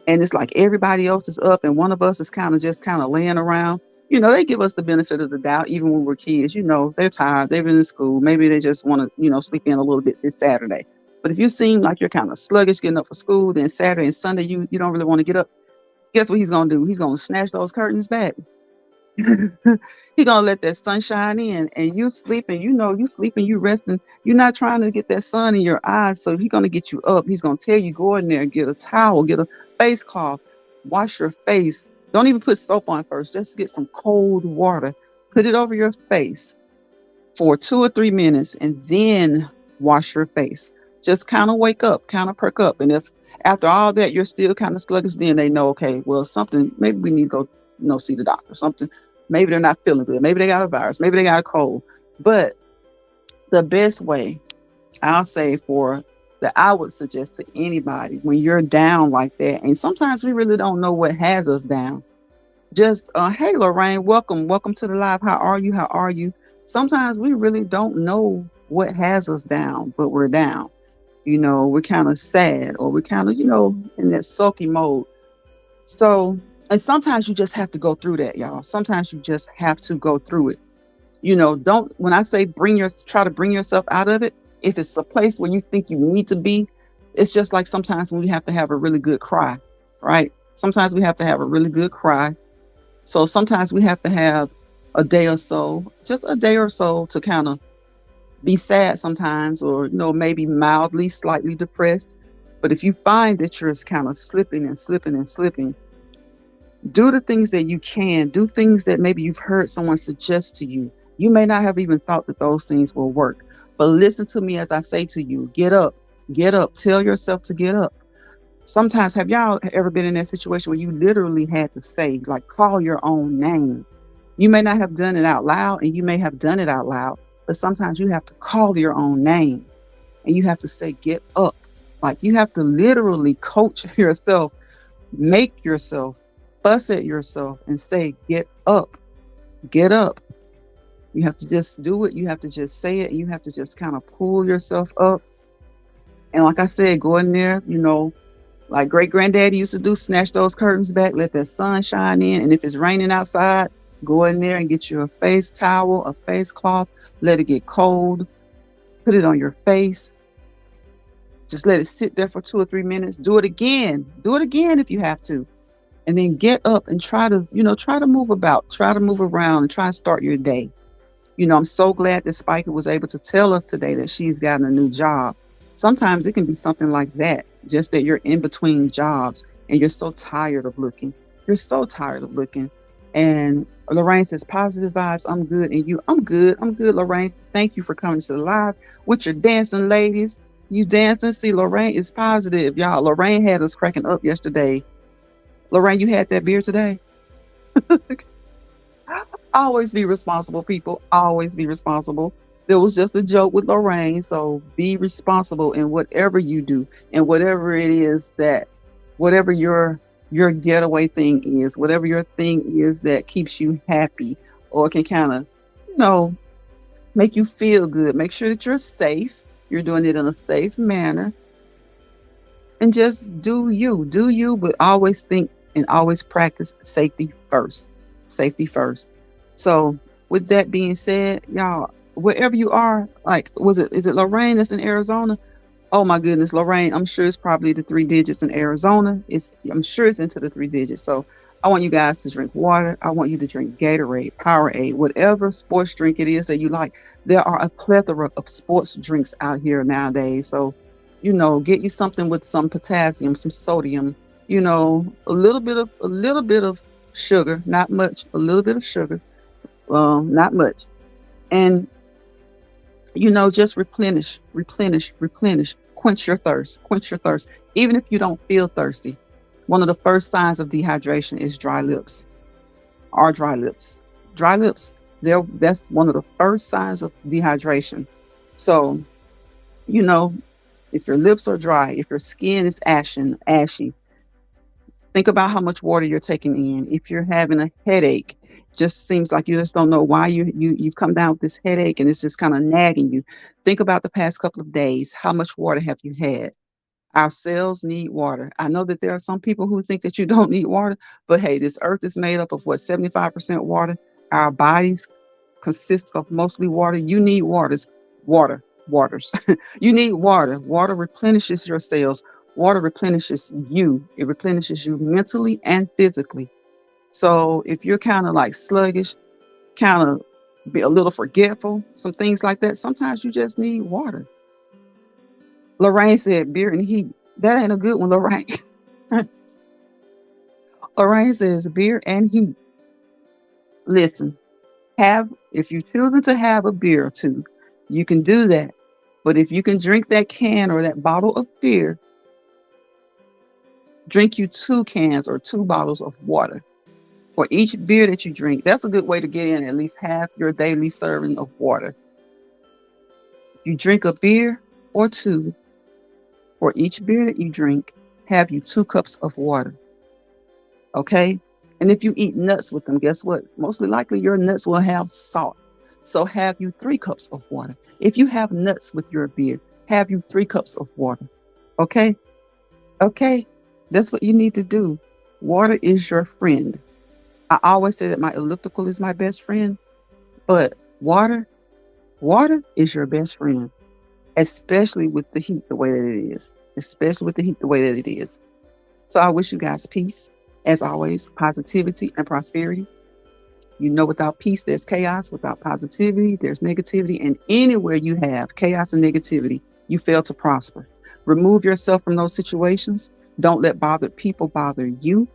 and it's like everybody else is up and one of us is kind of just kind of laying around. They give us the benefit of the doubt, even when we're kids. They're tired, they've been in school, maybe they just want to, sleep in a little bit this Saturday. But if you seem like you're kind of sluggish getting up for school, then Saturday and Sunday you don't really want to get up. Guess what he's gonna do? He's gonna snatch those curtains back. He gonna let that sunshine in, and you sleeping. You sleeping, you resting. You're not trying to get that sun in your eyes, so he's gonna get you up. He's gonna tell you go in there, get a towel, get a face cloth, wash your face. Don't even put soap on first. Just get some cold water, put it over your face for 2 or 3 minutes, and then wash your face. Just kind of wake up, kind of perk up, and if after all that you're still kind of sluggish, then they know, okay, well, something, maybe we need to go, see the doctor. Something, maybe they're not feeling good. Maybe they got a virus. Maybe they got a cold. But the best way, I'll say, that I would suggest to anybody when you're down like that, and sometimes we really don't know what has us down. Just, hey, Lorraine, welcome to the live. How are you? How are you? Sometimes we really don't know what has us down, but we're down. We're kind of sad, or we're kind of, in that sulky mode. So, and sometimes you just have to go through that, y'all. Sometimes you just have to go through it. Don't, when I say try to bring yourself out of it, if it's a place where you think you need to be, it's just like sometimes when we have to have a really good cry, right? Sometimes we have to have a really good cry. So sometimes we have to have a day or so, just a day or so, to kind of be sad sometimes, or, maybe mildly, slightly depressed. But if you find that you're kind of slipping and slipping and slipping, do the things that you can. Do things that maybe you've heard someone suggest to you. You may not have even thought that those things will work. But listen to me as I say to you, get up, get up. Tell yourself to get up. Sometimes, have y'all ever been in that situation where you literally had to say, like, call your own name? You may not have done it out loud, and you may have done it out loud, but sometimes you have to call your own name, and you have to say, get up. Like, you have to literally coach yourself, make yourself, fuss at yourself, and say, get up, get up. You have to just do it. You have to just say it. You have to just kind of pull yourself up. And like I said, go in there, like great granddaddy used to do, snatch those curtains back, let that sun shine in. And if it's raining outside, go in there and get you a face towel, a face cloth, let it get cold, put it on your face. Just let it sit there for 2 or 3 minutes. Do it again. Do it again if you have to. And then get up and try to move about, try to move around, and try to start your day. I'm so glad that Spiker was able to tell us today that she's gotten a new job. Sometimes it can be something like that, just that you're in between jobs and you're so tired of looking. You're so tired of looking. And Lorraine says, positive vibes, I'm good. And you, I'm good, Lorraine. Thank you for coming to the live with your dancing ladies. You dancing. See, Lorraine is positive. Y'all, Lorraine had us cracking up yesterday. Lorraine, you had that beer today? Always be responsible, people. Always be responsible. There was just a joke with Lorraine. So be responsible in whatever you do, and whatever it is whatever your getaway thing is, whatever your thing is that keeps you happy or can kind of, make you feel good. Make sure that you're safe. You're doing it in a safe manner. And just do you, but always think and always practice safety first. Safety first. So with that being said, y'all, wherever you are, like, is it Lorraine that's in Arizona? Oh my goodness, Lorraine, I'm sure it's probably the 3 digits in Arizona. I'm sure it's into the 3 digits. So I want you guys to drink water. I want you to drink Gatorade, Powerade, whatever sports drink it is that you like. There are a plethora of sports drinks out here nowadays. So, get you something with some potassium, some sodium, a little bit of sugar, not much, a little bit of sugar, not much. And, just replenish, quench your thirst, even if you don't feel thirsty. One of the first signs of dehydration is dry lips. Dry lips. That's one of the first signs of dehydration. So, If your lips are dry, if your skin is ashy, think about how much water you're taking in. If you're having a headache, just seems like you just don't know why you've come down with this headache and it's just kind of nagging you. Think about the past couple of days. How much water have you had? Our cells need water. I know that there are some people who think that you don't need water, but hey, this earth is made up of what, 75% water. Our bodies consist of mostly water. You need waters. You need water. Water replenishes your cells. Water replenishes you. It replenishes you mentally and physically. So if you're kind of like sluggish, kind of be a little forgetful, some things like that, sometimes you just need water. Lorraine said beer and heat. That ain't a good one, Lorraine. Lorraine says beer and heat. Listen, have if you're choosing to have a beer or two, you can do that. But if you can drink that can or that bottle of beer, drink you 2 cans or 2 bottles of water. For each beer that you drink, that's a good way to get in at least half your daily serving of water. You drink a beer or two, for each beer that you drink, have you 2 cups of water. Okay? And if you eat nuts with them, guess what? Mostly likely your nuts will have salt. So have you 3 cups of water. If you have nuts with your beer, have you 3 cups of water. Okay? Okay? That's what you need to do. Water is your friend. I always say that my elliptical is my best friend, but water is your best friend, especially with the heat the way that it is. Especially with the heat the way that it is. So I wish you guys peace, as always, positivity and prosperity. You know, without peace, there's chaos. Without positivity, there's negativity. And anywhere you have chaos and negativity, you fail to prosper. Remove yourself from those situations. Don't let bothered people bother you.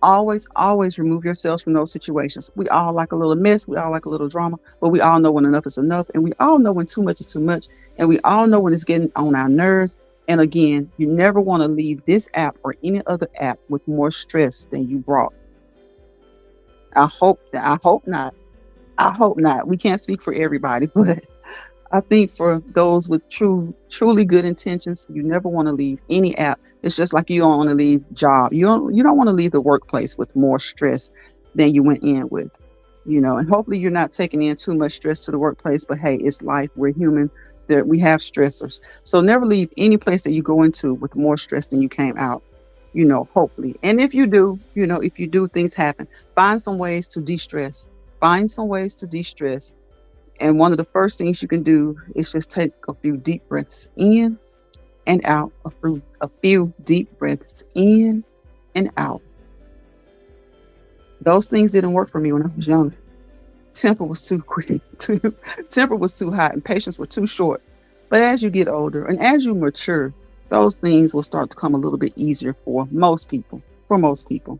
Always remove yourselves from those situations. We all like a little mess. We all like a little drama, but we all know when enough is enough. And we all know when too much is too much. And we all know when it's getting on our nerves. And again, you never want to leave this app or any other app with more stress than you brought. I hope not. I hope not. We can't speak for everybody, but I think for those with truly good intentions, you never want to leave any app. It's just like you don't want to leave job. You don't want to leave the workplace with more stress than you went in with. And hopefully you're not taking in too much stress to the workplace, but hey, it's life. We're human. There we have stressors. So never leave any place that you go into with more stress than you came out. Hopefully. And if you do, things happen. Find some ways to de-stress. Find some ways to de-stress. And one of the first things you can do is just take a few deep breaths in and out. A few deep breaths in and out. Those things didn't work for me when I was young. Temper was too quick. Temper was too hot, and patience were too short. But as you get older and as you mature, those things will start to come a little bit easier for most people. For most people.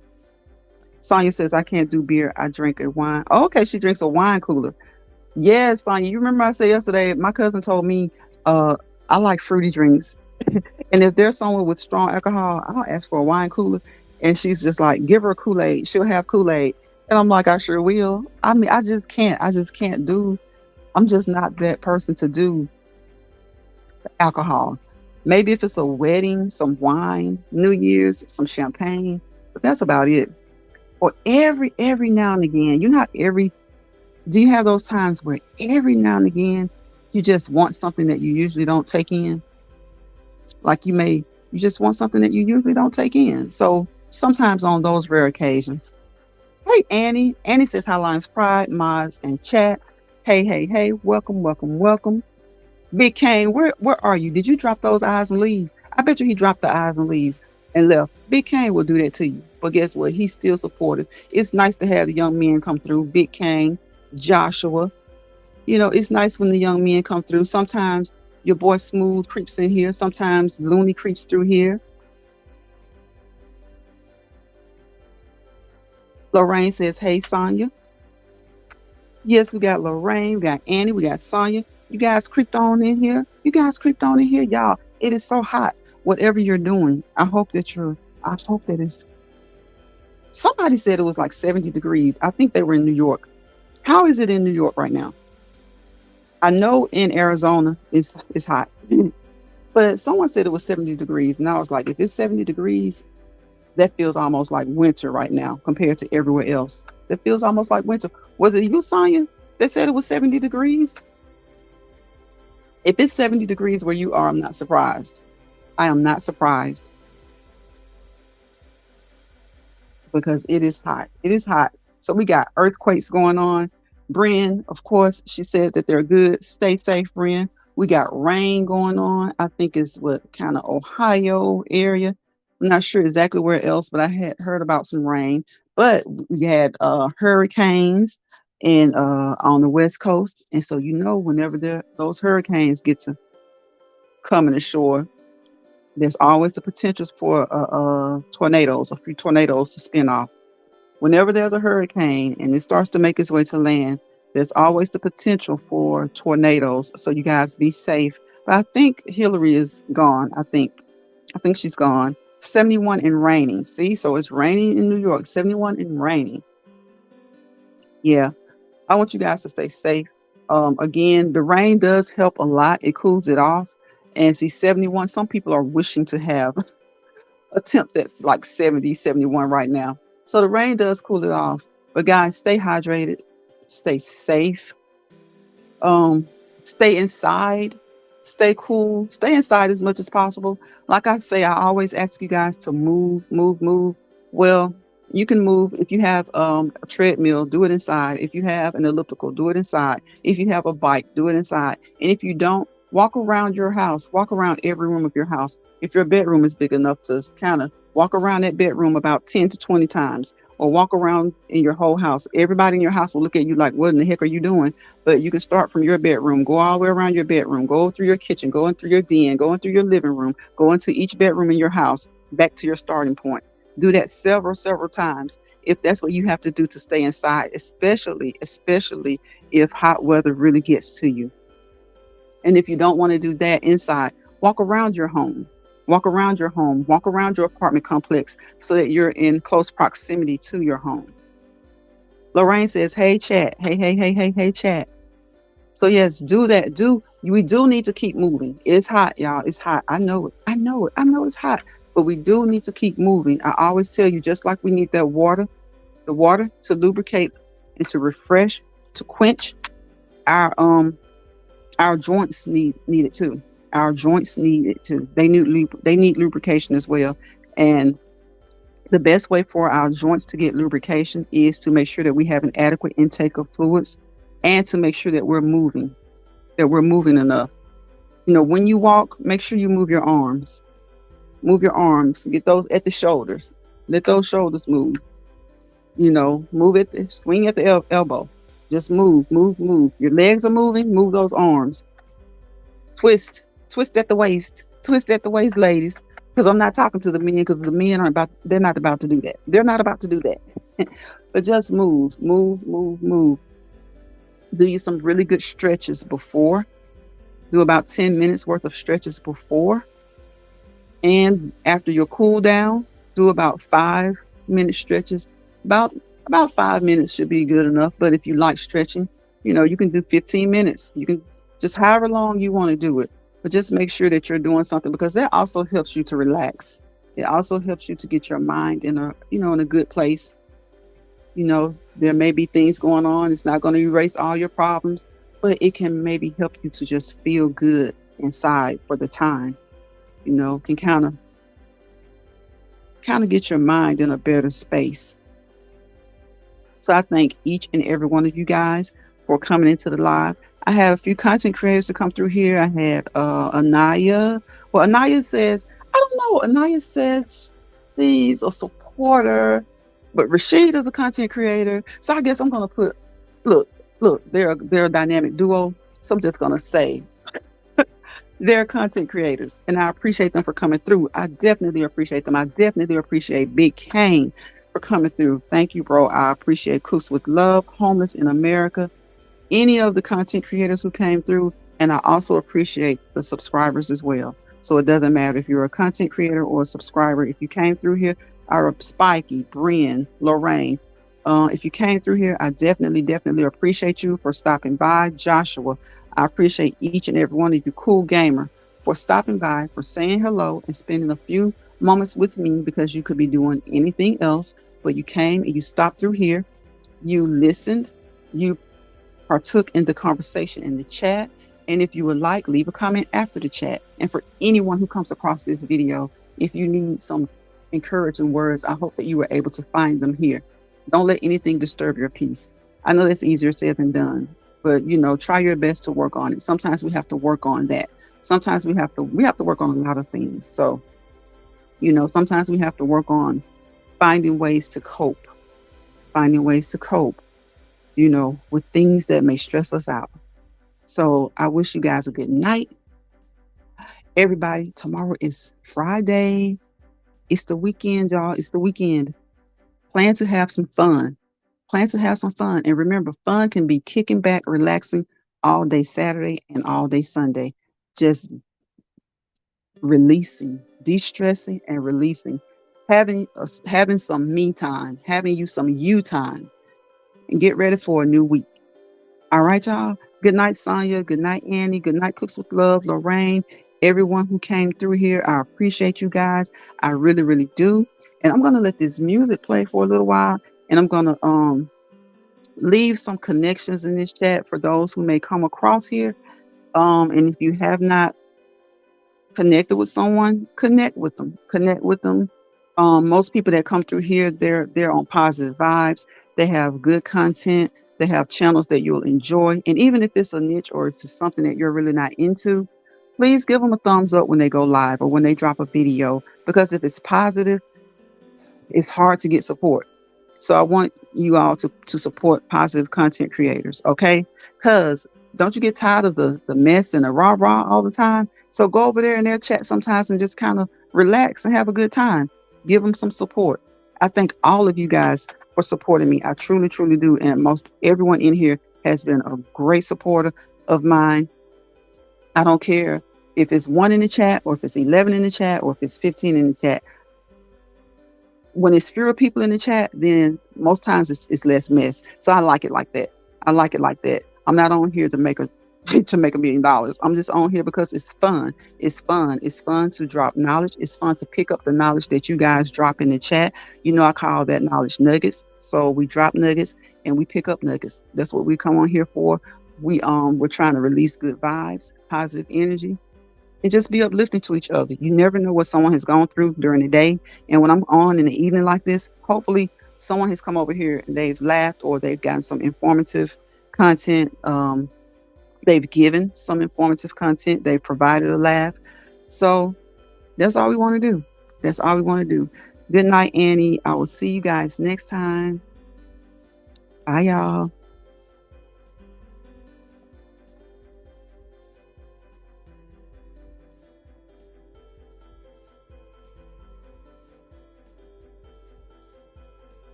Sonia says, I can't do beer. I drink a wine. Oh, okay, she drinks a wine cooler. Yes, Sonia, you remember I said yesterday, my cousin told me I like fruity drinks. And if there's someone with strong alcohol, I'll ask for a wine cooler. And she's just like, give her a Kool-Aid. She'll have Kool-Aid. And I'm like, I sure will. I mean, I just can't. I'm just not that person to do alcohol. Maybe if it's a wedding, some wine, New Year's, some champagne, but that's about it. Or every now and again, do you have those times where every now and again you just want something that you usually don't take in? Like you just want something that you usually don't take in. So sometimes on those rare occasions. Hey, Annie. Annie says, hi, Lions Pride, mods, and chat. Hey. Welcome. Big Kane, where are you? Did you drop those eyes and leave? I bet you he dropped the eyes and leaves and left. Big Kane will do that to you. But guess what? He's still supportive. It's nice to have the young men come through. Big Kane, Joshua. It's nice when the young men come through. Sometimes your boy Smooth creeps in here. Sometimes Looney creeps through here. Lorraine says, hey, Sonya. Yes, we got Lorraine, we got Annie, we got Sonya. You guys creeped on in here. Y'all. It is so hot. Whatever you're doing, I hope that it's, somebody said it was like 70 degrees. I think they were in New York. How is it in New York right now? I know in Arizona it's hot. But someone said it was 70 degrees, and I was like, if it's 70 degrees, that feels almost like winter right now compared to everywhere else. That feels almost like winter. Was it you, Sonya, that said it was 70 degrees? If it's 70 degrees where you are, I'm not surprised. I am not surprised because it is hot. It is hot. So we got earthquakes going on. Bryn, of course, she said that they're good. Stay safe, Bryn. We got rain going on. I think it's what kind of Ohio area. I'm not sure exactly where else, but I had heard about some rain. But we had hurricanes and on the west coast. And so whenever those hurricanes get to coming ashore, there's always the potential for tornadoes, a few tornadoes to spin off. Whenever there's a hurricane and it starts to make its way to land, there's always the potential for tornadoes. So you guys be safe. But I think Hillary is gone. I think she's gone. 71 and raining. See, so it's raining in New York. 71 and raining. Yeah, I want you guys to stay safe. Again, the rain does help a lot. It cools it off. And see, 71. Some people are wishing to have a temp that's like 70, 71 right now. So the rain does cool it off. But guys, stay hydrated, stay safe, stay inside, stay cool, stay inside as much as possible. Like I say, I always ask you guys to move, move, move. Well, you can move if you have a treadmill, do it inside. If you have an elliptical, do it inside. If you have a bike, do it inside. And if you don't, walk around your house, walk around every room of your house. If your bedroom is big enough to kind of walk around that bedroom about 10 to 20 times, or walk around in your whole house. Everybody in your house will look at you like, what in the heck are you doing? But you can start from your bedroom, go all the way around your bedroom, go through your kitchen, going through your den, going through your living room, go into each bedroom in your house, back to your starting point. Do that several, several times if that's what you have to do to stay inside, especially if hot weather really gets to you. And if you don't want to do that inside, walk around your home. Walk around your home, walk around your apartment complex so that you're in close proximity to your home. Lorraine says, hey, chat. Hey, hey, hey, hey, hey, chat. So, yes, do that. We do need to keep moving. It's hot, y'all. It's hot. I know it. I know it. I know it's hot. But we do need to keep moving. I always tell you, just like we need that water, the water to lubricate and to refresh, to quench, our joints need it too. Our joints need it too. They need lubrication as well. And the best way for our joints to get lubrication is to make sure that we have an adequate intake of fluids and to make sure that we're moving enough. When you walk, make sure you move your arms. Move your arms. Get those at the shoulders. Let those shoulders move. Move swing at the elbow. Just move, move, move. Your legs are moving, move those arms. Twist at the waist. Twist at the waist, ladies. Because I'm not talking to the men, because the men they're not about to do that. They're not about to do that. But just move, move, move, move. Do you some really good stretches before. Do about 10 minutes worth of stretches before. And after your cool down, do about 5-minute stretches. About 5 minutes should be good enough. But if you like stretching, you can do 15 minutes. You can just however long you want to do it. But just make sure that you're doing something, because that also helps you to relax. It also helps you to get your mind in a good place. There may be things going on. It's not going to erase all your problems, but it can maybe help you to just feel good inside for the time. Can kind of get your mind in a better space. So I thank each and every one of you guys for coming into the live. I have a few content creators to come through here. I had Anaya. Well, Anaya says, I don't know. Anaya says she's a supporter, but Rashid is a content creator. So I guess I'm going to put, look, they're a dynamic duo. So I'm just going to say they're content creators, and I appreciate them for coming through. I definitely appreciate them. I definitely appreciate Big Kane for coming through. Thank you, bro. I appreciate Cooks with Love, Homeless in America, any of the content creators who came through, and I also appreciate the subscribers as well. So it doesn't matter if you're a content creator or a subscriber. If you came through here, our Spiky, Brian, Lorraine, if you came through here, I definitely appreciate you for stopping by. Joshua, I appreciate each and every one of you. Cool Gamer, for stopping by, for saying hello, and spending a few moments with me because you could be doing anything else. But you came and you stopped through here. You listened. You partook in the conversation in the chat. And if you would like, leave a comment after the chat. And for anyone who comes across this video, if you need some encouraging words, I hope that you were able to find them here. Don't let anything disturb your peace. I know that's easier said than done, but try your best to work on it. Sometimes we have to work on that. Sometimes we have to work on a lot of things. So, sometimes we have to work on finding ways to cope, with things that may stress us out. So I wish you guys a good night. Everybody, tomorrow is Friday. It's the weekend, y'all. It's the weekend. Plan to have some fun. Plan to have some fun. And remember, fun can be kicking back, relaxing all day Saturday and all day Sunday. Just releasing, de-stressing and releasing. Having some me time, having some you time, and get ready for a new week. All right, y'all. Good night, Sonia. Good night, Annie. Good night, Cooks with Love, Lorraine. Everyone who came through here, I appreciate you guys. I really, really do. And I'm gonna let this music play for a little while, and I'm gonna leave some connections in this chat for those who may come across here. And if you have not connected with someone, connect with them. Most people that come through here, they're on positive vibes. They have good content. They have channels that you'll enjoy. And even if it's a niche or if it's something that you're really not into, please give them a thumbs up when they go live or when they drop a video, because if it's positive, it's hard to get support. So I want you all to support positive content creators, okay? Because don't you get tired of the mess and the rah-rah all the time? So go over there in their chat sometimes and just kind of relax and have a good time. Give them some support. I thank all of you guys for supporting me. I truly, truly do. And most everyone in here has been a great supporter of mine. I don't care if it's 1 in the chat or if it's 11 in the chat or if it's 15 in the chat. When it's fewer people in the chat, then most times it's less mess. So I like it like that. I'm not on here to make $1 million. I'm just on here because it's fun. It's fun to drop knowledge. It's fun to pick up the knowledge that you guys drop in the chat. I call that knowledge nuggets. So we drop nuggets and we pick up nuggets. That's what we come on here for. We're trying to release good vibes, positive energy, and just be uplifting to each other. You never know what someone has gone through during the day. And when I'm on in the evening like this, hopefully someone has come over here and they've laughed or they've gotten some informative content. They've given some informative content. They've provided a laugh. So that's all we want to do. Good night, Annie. I will see you guys next time. Bye, y'all.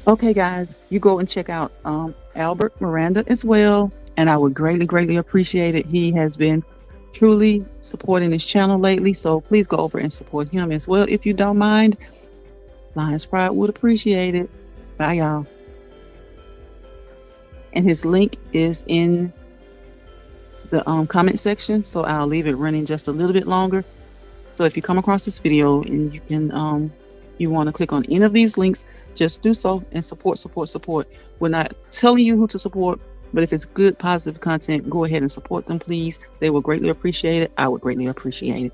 Okay, guys, you go and check out Albert Miranda as well, and I would greatly appreciate it. He has been truly supporting this channel lately, so please go over and support him as well if you don't mind. Lions Pride would appreciate it. Bye, y'all. And his link is in the comment section, so I'll leave it running just a little bit longer. So if you come across this video and you want to click on any of these links, just do so and support. We're not telling you who to support, but if it's good, positive content, go ahead and support them, please. They will greatly appreciate it. I would greatly appreciate it.